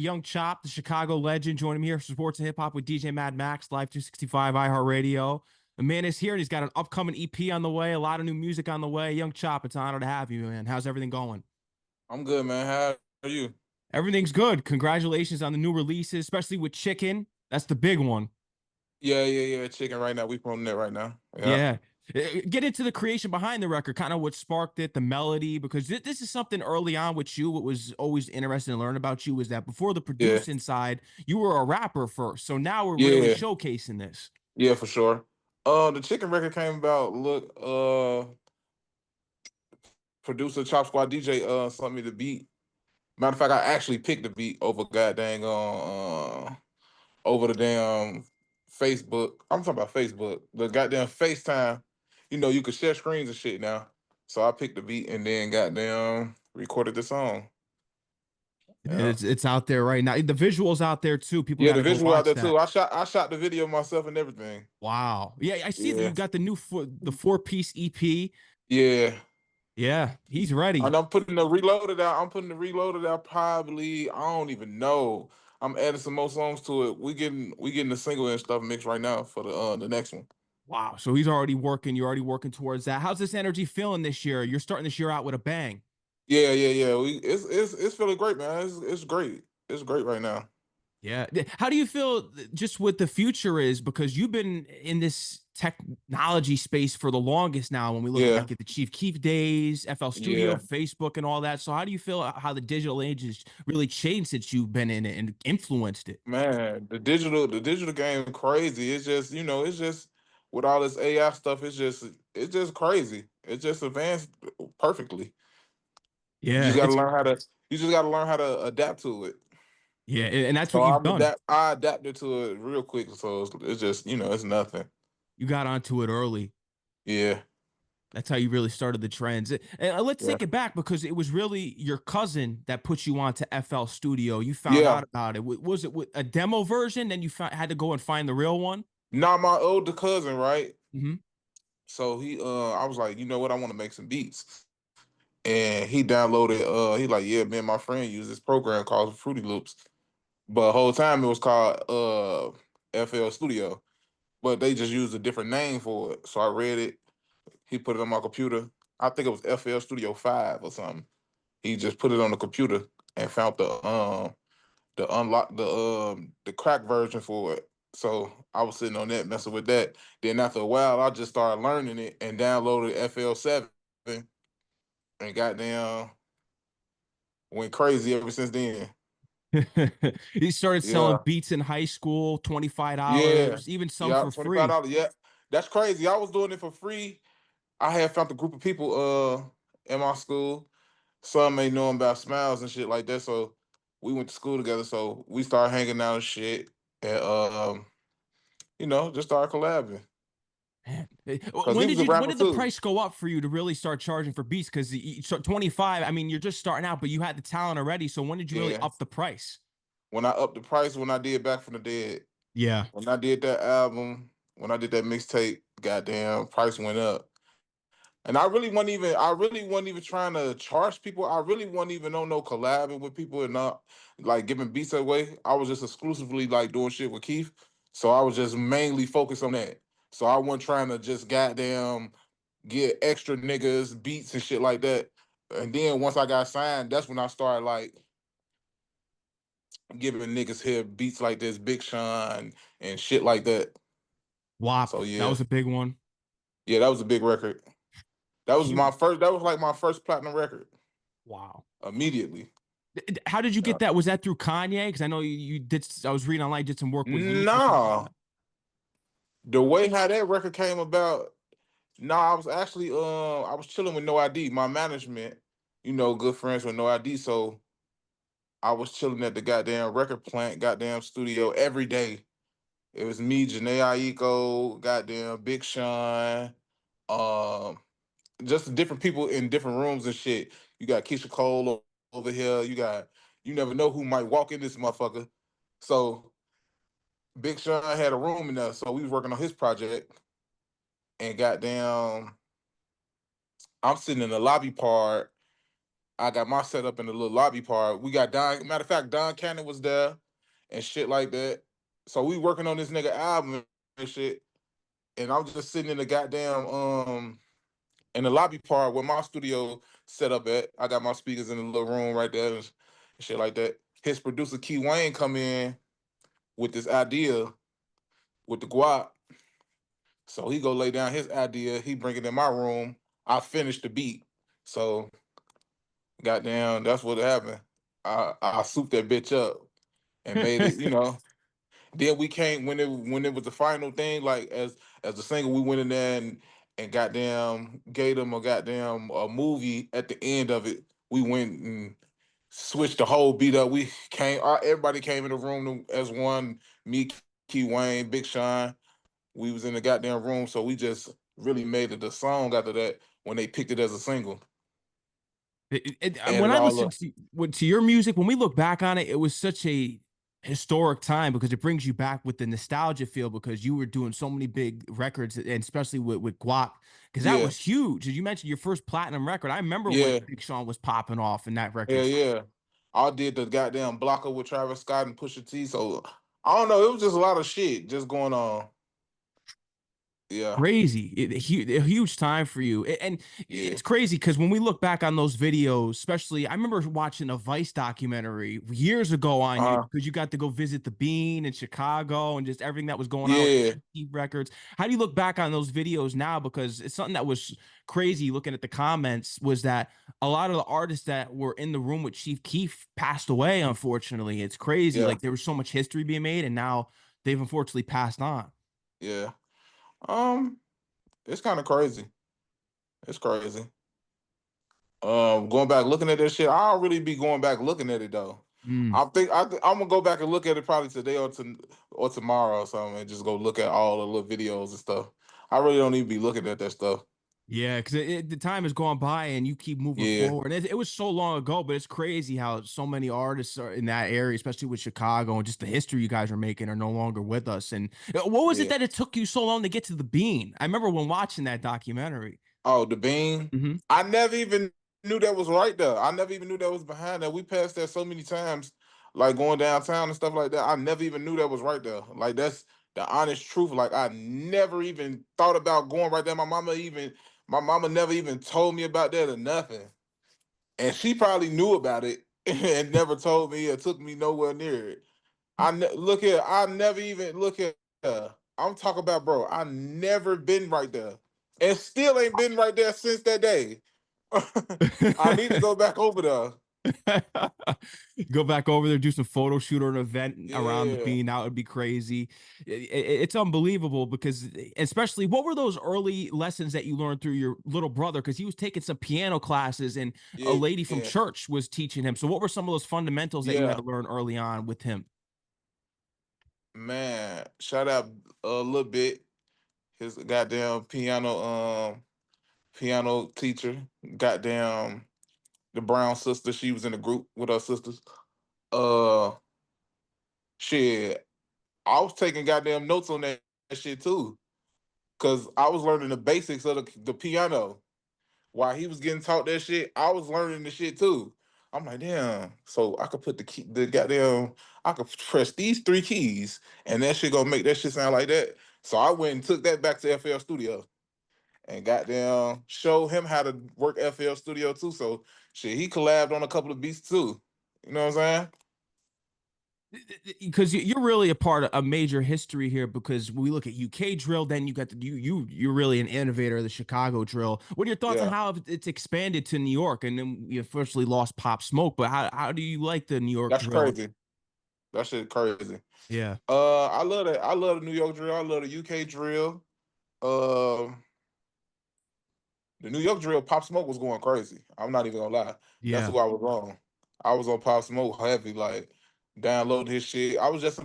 Young Chop, the Chicago legend, joining me here for Sports and Hip Hop with DJ Mad Max, Live 265, iHeartRadio. The man is here and he's got an upcoming EP on the way, a lot of new music on the way. Young Chop, it's an honor to have you, man. How's everything going? I'm good, man. How are you? Everything's good. Congratulations on the new releases, especially with Chicken. That's the big one. Yeah. Chicken right now. We promoting that right now. Yeah. Yeah. Get into the creation behind the record, kind of what sparked it, the melody, because this is something early on with you. What was always interesting to learn about you was that before the Yeah. producing side, you were a rapper first. So now we're really Yeah. showcasing this. Yeah, for sure. The chicken record came about. Look, producer Chop Squad DJ sent me the beat. Matter of fact, I actually picked the beat over goddamn over the damn Facebook. I'm talking about Facebook. The goddamn FaceTime. You know, you could share screens and shit now. So I picked the beat and then goddamn recorded the song. Yeah. It's out there right now. The visuals out there too. People Yeah, got the to go visual out watch there that. too. I shot the video myself and everything. Wow. Yeah, I see that you Yeah. got the the 4-piece EP. Yeah. Yeah, he's ready. And I'm putting the reloaded out. I'm putting the reloaded out probably, I don't even know. I'm adding some more songs to it. We getting the single and stuff mixed right now for the next one. Wow. So he's already working. You're already working towards that. How's this energy feeling this year? You're starting this year out with a bang. Yeah. It's feeling great, man. It's great. It's great right now. Yeah. How do you feel just what the future is? Because you've been in this technology space for the longest now. When we look at Yeah. like at the Chief Keef days, FL Studio, Yeah. Facebook, and all that. So how do you feel how the digital age has really changed since you've been in it and influenced it? Man, the digital game crazy. It's just, it's just with all this AI stuff, it's just crazy. It's just advanced perfectly. You Yeah, just gotta it's learn how to you just gotta learn how to adapt to it. yeah, and that's So what you've done. I adapted to it real quick. So it's just, it's nothing. You got onto it early. Yeah. That's how you really started the trends. And let's Yeah. take it back because it was really your cousin that put you onto FL Studio. You found Yeah. out about it. Was it a demo version? Then you had to go and find the real one. Not my older cousin, right? Hmm. So I was like, you know what, I want to make some beats. And he downloaded, he like, yeah, man, my friend used this program called Fruity Loops. But the whole time it was called FL Studio. But they just used a different name for it. So I read it. He put it on my computer. I think it was FL Studio 5 or something. He just put it on the computer and found the crack version for it. So I was sitting on that messing with that. Then after a while, I just started learning it and downloaded FL7 and goddamn went crazy ever since then. He started selling Yeah, beats in high school, yeah, $25, even some yeah. for $25. free. Yeah, that's crazy. I was doing it for free. I had found a group of people in my school. Some may know about Smiles and shit like that. So we went to school together. So we started hanging out and shit. And just started collabing. Man. Cause he was a When rapper did the too. price go up for you to really start charging for beats? Because 25, I mean, you're just starting out, but you had the talent already. So when did you really Yeah. up the price? When I upped the price when I did Back from the Dead. Yeah. When I did that album, when I did that mixtape, goddamn price went up. And I really wasn't even trying to charge people. I really wasn't even on no collabing with people and not like giving beats away. I was just exclusively like doing shit with Keith. So I was just mainly focused on that. So I wasn't trying to just goddamn get extra niggas beats and shit like that. And then once I got signed, that's when I started like giving niggas here beats like this, Big Sean and shit like that. WAP. So That yeah, was a big one. yeah, that was a big record. That was my Huge. first. That was like my first platinum record. Wow. Immediately. How did you Yeah. get that? Was that through Kanye? Because I know you did. I was reading online, did some work with Yeast or something like Nah, that. the way how that record came about. Nah, I was actually I was chilling with No ID, my management. Good friends with No ID. So I was chilling at the goddamn record plant, goddamn studio every day. It was me, Janae Aiko, goddamn Big Sean, um, just different people in different rooms and shit. You got Keisha Cole over here. You never know who might walk in this motherfucker. So Big Sean had a room in there, so we was working on his project. And goddamn, I'm sitting in the lobby part. I got my setup in the little lobby part. We got Don. Matter of fact, Don Cannon was there and shit like that. So we working on this nigga album and shit. And I'm just sitting in the goddamn in the lobby part where my studio set up at. I got my speakers in the little room right there and shit like that. His producer Key Wayne come in with this idea with the guap. So he go lay down his idea. He bring it in my room. I finish the beat. So goddamn, that's what happened. I souped that bitch up and made it. Then we came when it was the final thing. Like as the single, we went in there and goddamn gave them a goddamn a movie at the end of it. We went and switched the whole beat up. We came. Everybody came in the room as one. Me, Key Wayne, Big Sean. We was in the goddamn room, so we just really made it a song after that when they picked it as a single. When Added I all listen up. to your music, when we look back on it, it was such a historic time because it brings you back with the nostalgia feel because you were doing so many big records and especially with Guap because that Yeah, was huge. As you mentioned, your first platinum record. I remember when yeah, Big Sean was popping off in that yeah, record. yeah. I did the goddamn blocker with Travis Scott and Pusha T. So I don't know. It was just a lot of shit just going on. Yeah, Crazy, a huge time for you, and yeah. it's crazy because when we look back on those videos, especially I remember watching a Vice documentary years ago on you Uh, because you got to go visit the Bean in Chicago and just everything that was going on with yeah. Keef Records. How do you look back on those videos now? Because it's something that was crazy. Looking at the comments, was that a lot of the artists that were in the room with Chief Keef passed away. Unfortunately, it's crazy. Yeah, Like there was so much history being made, and now they've unfortunately passed on. yeah. Um, it's kind of crazy. It's crazy. Going back looking at that shit, I don't really be going back looking at it though. Mm. I'm gonna go back and look at it probably today or tomorrow or something, and just go look at all the little videos and stuff. I really don't even be looking at that stuff. Yeah, because the time has gone by and you keep moving Yeah, forward. It was so long ago, but it's crazy how so many artists are in that area, especially with Chicago and just the history you guys are making are no longer with us. And what was it yeah. that it took you so long to get to the Bean? I remember when watching that documentary. Oh, the bean. Hmm. I never even knew that was right there. I never even knew that was behind that. We passed that so many times, like going downtown and stuff like that. I never even knew that was right there. Like that's the honest truth. Like I never even thought about going right there. My mama never even told me about that or nothing. And she probably knew about it and never told me or took me nowhere near it. Look here. I never even look here. I'm talking about, bro. I never been right there, and still ain't been right there since that day. I need to go back over there. Go back over there, do some photo shoot or an event around the Yeah, Bean. That would be crazy. It's unbelievable because, especially, what were those early lessons that you learned through your little brother? Because he was taking some piano classes and a yeah, lady from yeah, church was teaching him. So, what were some of those fundamentals that you had yeah. to learn early on with him? Man, shout out a little bit. His goddamn piano teacher. Goddamn the Brown sister. She was in the group with her sisters. Uh, shit. I was taking goddamn notes on that shit too. Cause I was learning the basics of the piano. While he was getting taught that shit, I was learning the shit too. I'm like, damn. So I could put the goddamn, I could press these three keys, and that shit gonna make that shit sound like that. So I went and took that back to FL Studio and goddamn show him how to work FL Studio too. So shit, he collabed on a couple of beats too. You know what I'm saying? Because you're really a part of a major history here. Because when we look at UK drill, then you got you're really an innovator of the Chicago drill. What are your thoughts on Yeah, how it's expanded to New York? And then you officially lost Pop Smoke, but how do you like the New York that's drill? crazy. That shit crazy. Yeah, I love that. I love the New York drill. I love the UK drill. Um, the New York drill, Pop Smoke was going crazy. I'm not even gonna lie. That's yeah. who I was on. I was on Pop Smoke heavy, like downloading his shit. I was just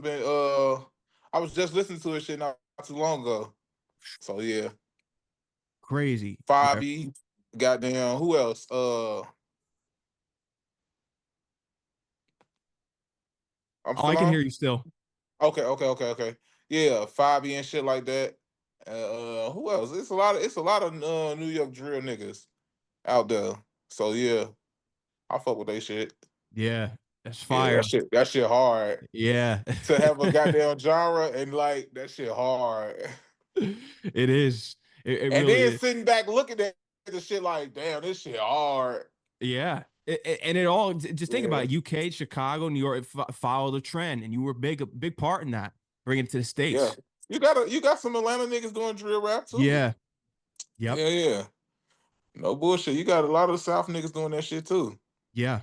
listening to his shit not too long ago. So yeah. Crazy. Yeah. 5E, goddamn, who else? I'm Oh, I still can hear on? you still. Okay. Yeah, 5E and shit like that. Who else? It's a lot of New York drill niggas out there. So yeah. I fuck with they shit. Yeah, that's Yeah, fire. that shit hard. Yeah. To have a goddamn genre and like that shit hard. It is. It And really then is. sitting back looking at the shit like, damn, this shit hard. Yeah. And it all just think about Yeah. it. UK, Chicago, New York, follow the trend, and you were a big part in that, bringing it to the Yeah. States. You got some Atlanta niggas doing drill rap too. Yeah. Yep. Yeah, yeah. No bullshit. You got a lot of South niggas doing that shit too. Yeah.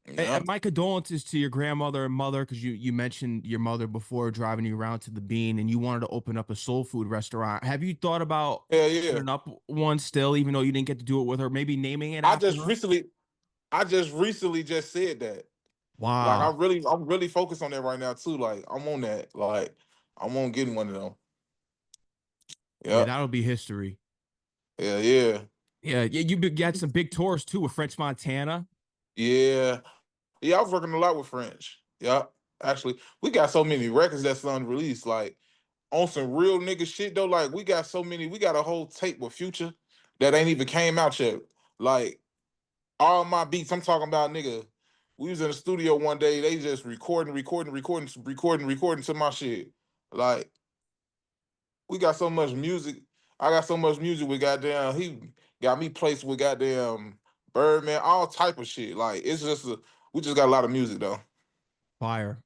Yeah. And my condolences to your grandmother and mother, because you mentioned your mother before driving you around to the Bean, and you wanted to open up a soul food restaurant. Have you thought about Hell yeah. opening up one still, even though you didn't get to do it with her? Maybe naming it I after just her. recently I just recently just said that. Like Wow. I'm really focused on that right now too. Like I'm on that. Like I'm on getting one of them. Yeah, Yeah. that'll be history. Yeah, yeah. Yeah, yeah. Got some big tours too with French Montana. Yeah. Yeah, I was working a lot with French. Yeah. Actually, we got so many records that's unreleased. Like on some real nigga shit though. Like we got so many, we got a whole tape with Future that ain't even came out yet. Like all my beats, I'm talking about nigga. We was in the studio one day, they just recording to my shit. Like we got so much music. I got so much music with goddamn. He got me placed with goddamn Birdman, all type of shit. Like it's just we just got a lot of music though. Fire.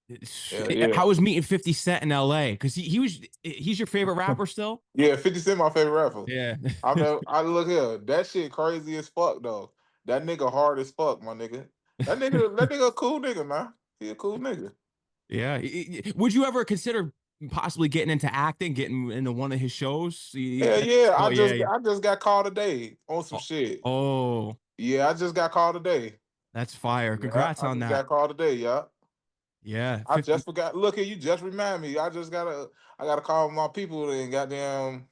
Yeah, yeah, How was meeting 50 Cent in LA? Because he's your favorite rapper still? yeah. 50 Cent my favorite rapper. Yeah. I mean, I look here. That shit crazy as fuck though. That nigga hard as fuck, my nigga. That nigga a cool nigga, man. He a cool nigga. Yeah. Would you ever consider possibly getting into acting, getting into one of his shows? Yeah, yeah. Oh yeah. I just got called today on some Oh, shit. oh, Yeah, I just got called today. that's fire. Yeah, Congrats I on just that. got called today. Yeah. Yeah. I 50. just forgot. Look at you, just remind me. I gotta call my people and goddamn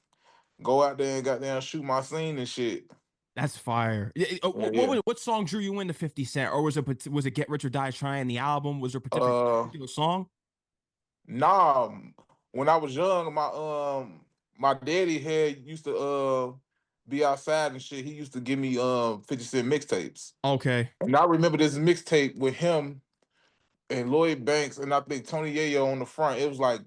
go out there and goddamn shoot my scene and shit. That's fire. Yeah, yeah. What song drew you into 50 Cent? Or was it Get Rich or Die Trying the album? Was there a Uh, particular song? nah. When I was young, my daddy had used to be outside and shit. He used to give me 50 Cent mixtapes. Okay. And I remember this mixtape with him and Lloyd Banks and I think Tony Yayo on the front. It was like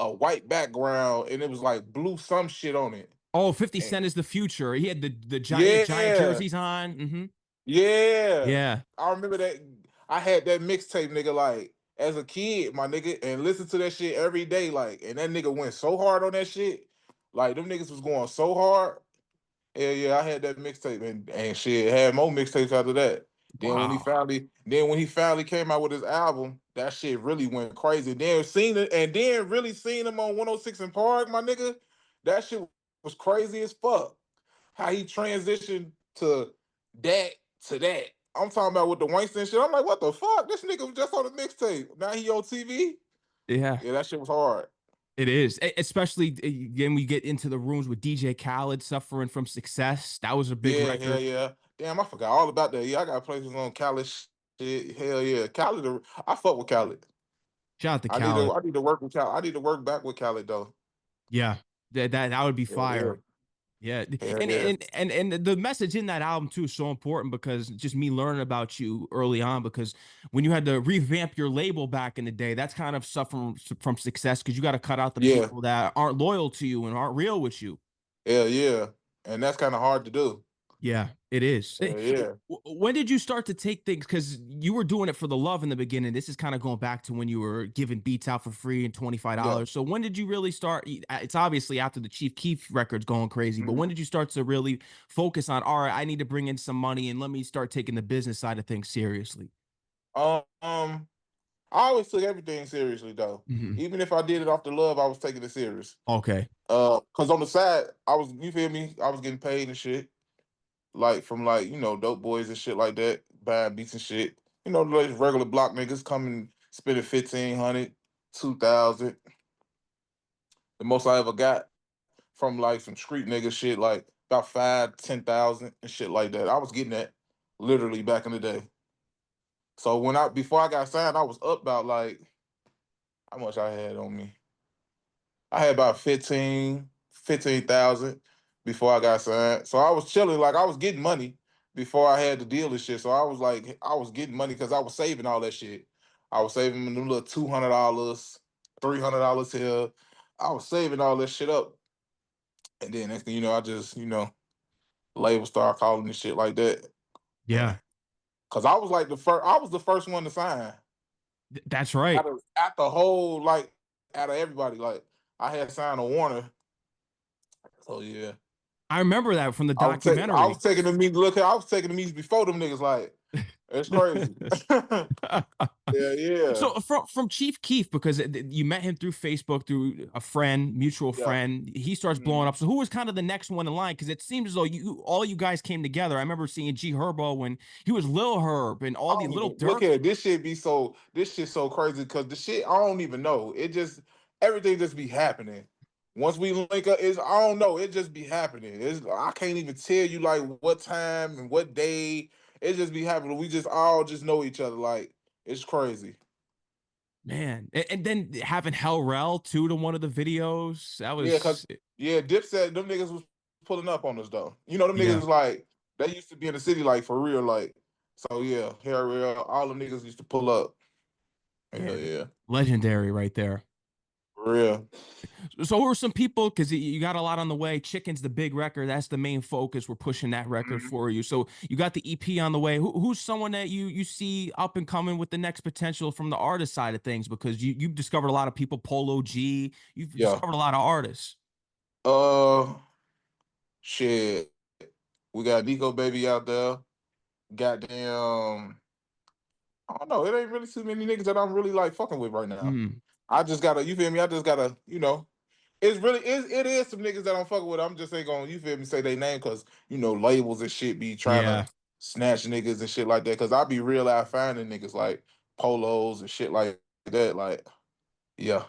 a white background and it was like blue some shit on it. Oh, 50 And Cent is the future. He had giant yeah, jerseys on. yeah. Yeah. I remember that. I had that mixtape, nigga, like as a kid, my nigga, and listen to that shit every day, like, and that nigga went so hard on that shit. Like them niggas was going so hard. Yeah, yeah, I had that mixtape and shit had more mixtapes after that. Wow. Then when he finally came out with his album, that shit really went crazy. Then seen it, and then really seen him on 106 in Park, my nigga. That shit was crazy as fuck. How he transitioned to that to that. I'm talking about with the Weinstein shit. I'm like, what the fuck? This nigga was just on the mixtape. Now he on TV. Yeah. Yeah, that shit was hard. It is, especially again we get into the rooms with DJ Khaled suffering from success. That was a big Yeah, hell record. yeah. Damn, I forgot all about that. Yeah, I got places on Khaled shit. Hell yeah. Khaled, I fuck with Khaled. Shout out to Khaled. I need to work with Khaled. I need to work back with Khaled though. Yeah, that would be Yeah, yeah. fire. Yeah, Hell yeah. and the message in that album too is so important because just me learning about you early on because when you had to revamp your label back in the day, that's kind of suffering from success because you got to cut out the Yeah. people that aren't loyal to you and aren't real with you. Hell yeah. And that's kind of hard to do. Yeah, it is. Hell yeah. When did you start to take things? Because you were doing it for the love in the beginning. This is kind of going back to when you were giving beats out for free and Yeah. $25. So when did you really start? It's obviously after the Chief Keef records going crazy, but when Mhm. did you start to really focus on, all right, I need to bring in some money and let me start taking the business side of things seriously? Um, I always took everything seriously though. Mhm. Even if I did it off the love, I was taking it serious. Okay. Cause on the side, you feel me? I was getting paid and shit. Like from like, dope boys and shit like that, buying beats and shit. Like regular block niggas coming spending 1,500, 2,000. The most I ever got from like some street nigga shit, like about 5, 10,000 and shit like that. I was getting that literally back in the day. So before I got signed, I was up about like how much I had on me. I had about 15,000 before I got signed. So I was chilling, like I was getting money before I had the deal and shit. So I was like, I was getting money because I was saving all that shit. I was saving them little $200, $300 here. I was saving all that shit up, and then next thing you know, I just label start calling and shit like that. Yeah, Yeah, because I was like the first. I was the first one to sign that's right. out the whole out of everybody. Like I had signed a Warner. So yeah. I remember that from the I was documentary. taking the meetings. Look, I was taking the meetings before them niggas. Like it's crazy. Yeah, yeah, So from Chief Keef, because you met him through Facebook, through a friend, mutual yeah. friend, he starts blowing Mhm. up. So who was kind of the next one in line? Because it seems as though you all you guys came together. I remember seeing G Herbo when he was Lil Herb and I all the don't Little even look Dirk. at it. This shit be so. This shit so crazy because the shit I don't even know. It just everything just be happening. Once we link up, is I don't know. It just be happening. It's I can't even tell you like what time and what day. It just be happening. We just all just know each other. Like it's crazy. Man, and then having Hell Rel too to one of the videos. That Yeah, cause was yeah, Dipset, them niggas was pulling up on us though. You know, them niggas yeah, is like they used to be in the city like for real, like so yeah, Harry, all them niggas used to pull up. yeah, Hell yeah, legendary right there. for real. So who are some people? Because you got a lot on the way. Chicken's the big record. That's the main focus. We're pushing that record Mhm. for you. So you got the EP on the way. Who's someone that you see up and coming with the next potential from the artist side of things? Because you've discovered a lot of people. Polo G. You've Yeah. discovered a lot of artists. Uh, shit. We got Nico Baby out there. Goddamn. I don't know. It ain't really too many niggas that I'm really like fucking with right now. Mm, I just gotta, you feel me? I just gotta, it's really it is some niggas that I'm fucking with. I'm just ain't gonna, you feel me, say they name because labels and shit be trying to yeah, snatch niggas and shit like that. Cause I be real out finding niggas like polos and shit like that. Like, yeah.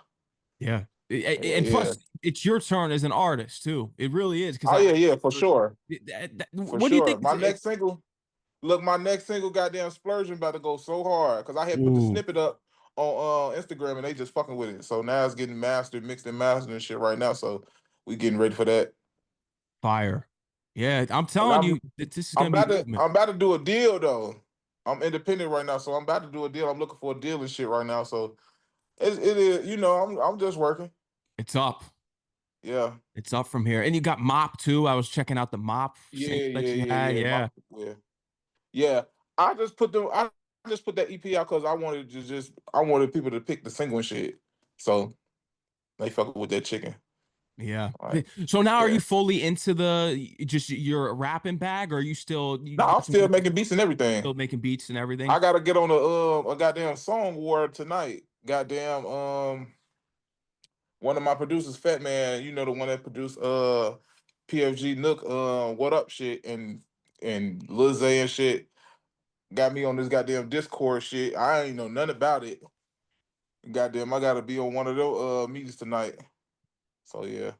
yeah. Yeah, And yeah. plus, it's your turn as an artist too. It really is. Because Oh yeah, yeah, for sure. For what do you sure. think? My next single, look, my next single goddamn splurging about to go so hard. Cause I had put the Ooh, snippet up on Instagram and they just fucking with it. So now it's getting mastered, mixed and mastered and shit right now. So we getting ready for that. fire. Yeah, I'm And telling you that this is I'm gonna be about to movement. I'm about to do a deal though. I'm independent right now, so I'm about to do a deal. I'm looking for a deal and shit right now. So it is, I'm just working. It's up. Yeah. It's up from here. And you got Mop too. I was checking out the Mop Yeah, single yeah, that you yeah, had. yeah. Yeah. Yeah. Yeah. I just put that EP out because I wanted people to pick the single and shit. So they fucking with that chicken. Yeah. All right. So now are Yeah. you fully into the just your rapping bag or are you still No, you I'm got some still work making beats and everything. still making beats and everything? I gotta get on a goddamn song war tonight. Goddamn one of my producers, Fat Man, the one that produced PFG Nook, What Up shit and Lil Zay and shit, got me on this goddamn Discord shit. I ain't know nothing about it. Goddamn, I gotta be on one of those meetings tonight. So yeah.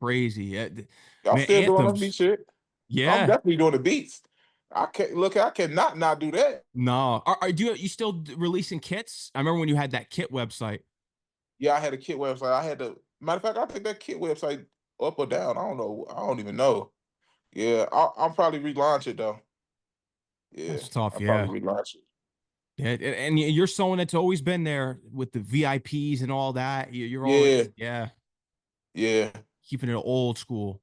Crazy. Yeah. Y'all Man, still doing them beat anthems. shit? I'm Yeah. definitely doing the beats. I cannot not do that. No. Do you still releasing kits? I remember when you had that kit website. Yeah, I had a kit website. I had to matter of fact, I think that kit website up or down. I don't know. I don't even know. Yeah, I'll probably relaunch it though. Yeah, That's tough. I'll Yeah. probably relaunch it. Yeah, and you're someone that's always been there with the VIPs and all that. You're Yeah, always, yeah, yeah, keeping it old school.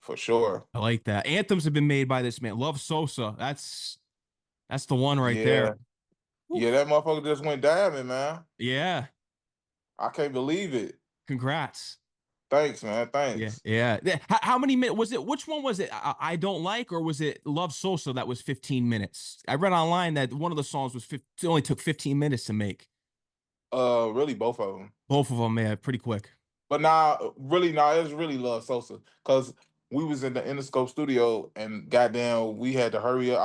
for sure. I like that. Anthems have been made by this man. Love Sosa. That's the one right there. Yeah, Woo. yeah, that motherfucker just went diamond, man. Yeah. I can't believe it. Congrats. Thanks, man. Yeah, Thanks. yeah. How many minutes was it? Which one was it? I don't like, or was it Love Sosa that was 15 minutes? I read online that one of the songs was 15, it only took 15 minutes to make. Really both of them. Both of them, yeah, pretty quick. But nah, really, nah, it was really Love Sosa because we was in the Interscope studio and goddamn, we had to hurry up.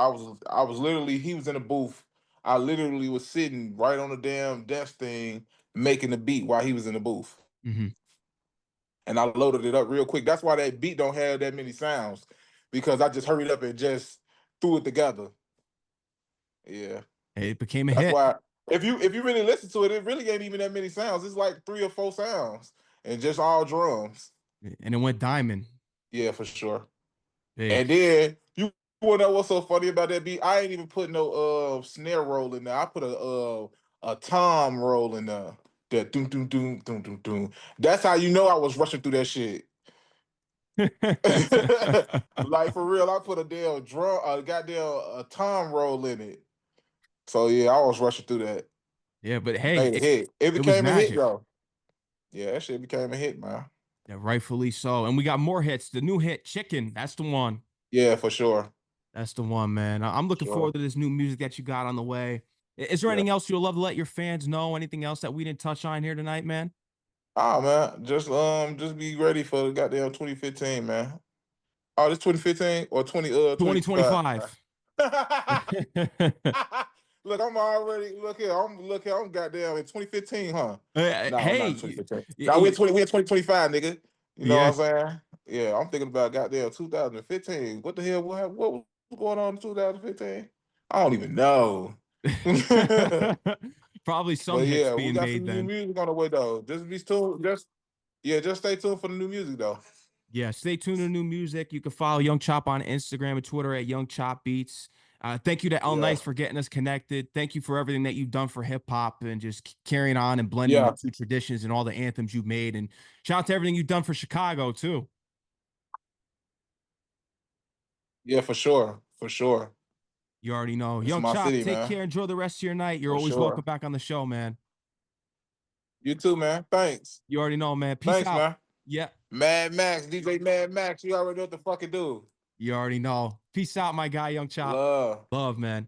I was literally, he was in the booth. I literally was sitting right on the damn desk thing making the beat while he was in the booth, Hmm. and I loaded it up real quick. That's why that beat don't have that many sounds because I just hurried up and just threw it together. Yeah, It became a that's hit, why. If you really listen to it, it really ain't even that many sounds. It's like three or four sounds and just all drums. and it went diamond. Yeah, for sure. Big. And then you wanna know what's so funny about that beat? I ain't even put no snare roll in there. I put a tom roll in there. That doom doom doom doom doom doom. That's how you know I was rushing through that shit. Like for real, I put a damn drum, a goddamn a tom roll in it. So yeah, I was rushing through that. Yeah, but hey, Made a hit. It it was became a hit magic. though. Yeah, that shit became a hit, man. Yeah, rightfully so. And we got more hits. The new hit, Chicken. That's the one. Yeah, for sure. That's the one, man. I'm looking Sure. forward to this new music that you got on the way. Is there Yeah. anything else you'll love to let your fans know? Anything else that we didn't touch on here tonight, man? Ah man, just be ready for the goddamn 2015, man. Oh, this 2015 or 2025. 2025. Look, I'm already look here, I'm goddamn in 2015, huh? No, not in Hey, 2015. Now we in 2025, nigga. You know yeah. what I'm saying? Yeah, I'm thinking about goddamn 2015. What the hell? What was going on in 2015? I don't even know. Probably some But hits yeah, we being got made some new then. music on the way though. Just be tuned. Just stay tuned for the new music though. Yeah, stay tuned to new music. You can follow Young Chop on Instagram and Twitter at Young Chop Beats. Thank you to El Yeah, Nice for getting us connected. Thank you for everything that you've done for hip hop and just carrying on and blending the yeah, two traditions and all the anthems you've made. And shout out to everything you've done for Chicago too. yeah, for sure, for sure. You already know. It's Young my Chop, city, take man. care. Enjoy the rest of your night. You're For always welcome sure. back on the show, man. You too, man. Thanks. You already know, man. Peace Thanks, out. man. Yeah, Mad Max, DJ Mad Max. You already know what the fuck it do. you already know. Peace out, my guy, Young Chop. Love. Love, man.